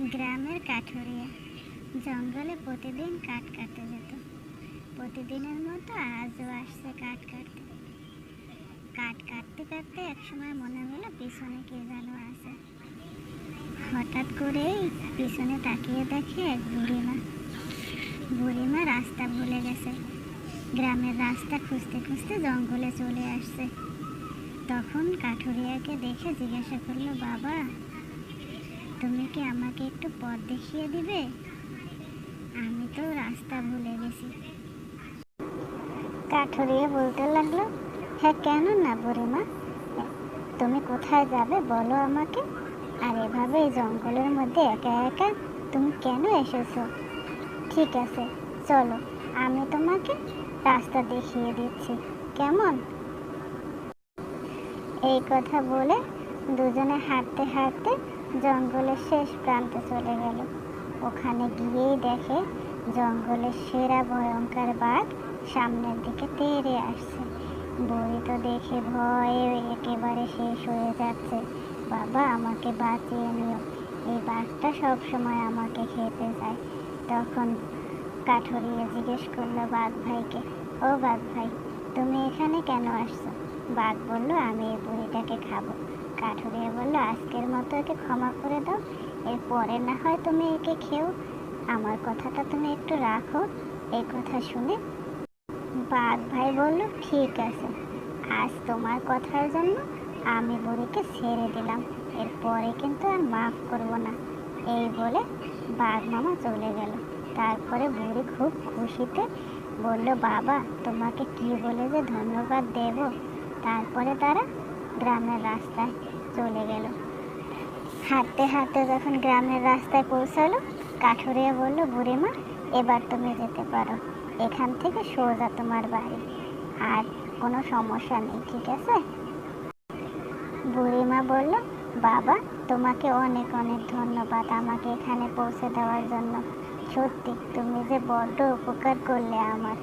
গ্রামের কাঠুরিয়া জঙ্গলে প্রতিদিন কাঠ কাটতে যেত। প্রতিদিনের মতো আজও আসছে কাঠ কাটতে। কাঠ কাটতে কাটতে একসময় মনে হলো পিছনে কে যেন আছে। হঠাৎ করেই পিছনে তাকিয়ে দেখে এক বুড়িমা। বুড়িমা রাস্তা ভুলে গেছে, গ্রামের রাস্তা খুঁজতে খুঁজতে জঙ্গলে চলে আসছে। তখন কাঠুরিয়াকে দেখে জিজ্ঞাসা করলো, বাবা, তুমি কি আমাকে একটু পথ দেখিয়ে দিবে? আমি তো রাস্তা ভুলে গেছি। কাঠুরিয়া বলতে লাগলো, হ্যাঁ, কেন না বুড়িমা, তুমি কোথায় যাবে বলো আমাকে। আর এভাবে এই জঙ্গলের মধ্যে একা একা তুমি কেন এসেছো? ঠিক আছে, চলো, আমি তোমাকে রাস্তা দেখিয়ে দিচ্ছি, কেমন? এই কথা বলে দুজনে হাঁটতে হাঁটতে জঙ্গলের শেষ প্রান্তে চলে গেল। ওখানে গিয়েই দেখে জঙ্গলের সেরা ভয়ঙ্কর বাঘ সামনের দিকে তেড়ে আসছে। বুড়ি তো দেখে ভয়ে একেবারে শেষ হয়ে যাচ্ছে। বাবা, আমাকে বাঁচিয়ে নিও, এই বাঘটা সবসময় আমাকে খেতে চায়। তখন কাঠুরিয়া জিজ্ঞেস করলো বাঘ ভাইকে, ও বাঘ ভাই, তুমি এখানে কেন আসছো? বাঘ বলল, আমি এই বুড়িটাকে খাবো। কাঠুরিয়া বলল, আজকের মতো একে ক্ষমা করে দাও, এরপরে না হয় তুমি একে খেও, আমার কথাটা তুমি একটু রাখো। এই কথা শুনে বাঘ ভাই বলল, ঠিক আছে, আজ তোমার কথার জন্য আমি বুড়িকে ছেড়ে দিলাম, এরপরে কিন্তু আর মাফ করব না। এই বলে বাঘ মামা চলে গেল। তারপরে বুড়ি খুব খুশিতে বলল, বাবা, তোমাকে কি বলে যে ধন্যবাদ দেব। তারপরে তারা গ্রামের রাস্তায় চলে গেল। হাঁটতে হাঁটতে যখন গ্রামের রাস্তায় পৌঁছালো, কাঠুরিয়া বলল, বুড়িমা, এবার তুমি যেতে পারো, এখান থেকে সোজা তোমার বাড়ি, আর কোনো সমস্যা নেই, ঠিক আছে? বুড়িমা বলল, বাবা, তোমাকে অনেক অনেক ধন্যবাদ আমাকে এখানে পৌঁছে দেওয়ার জন্য। সত্যি তুমি যে বড্ড উপকার করলে আমার।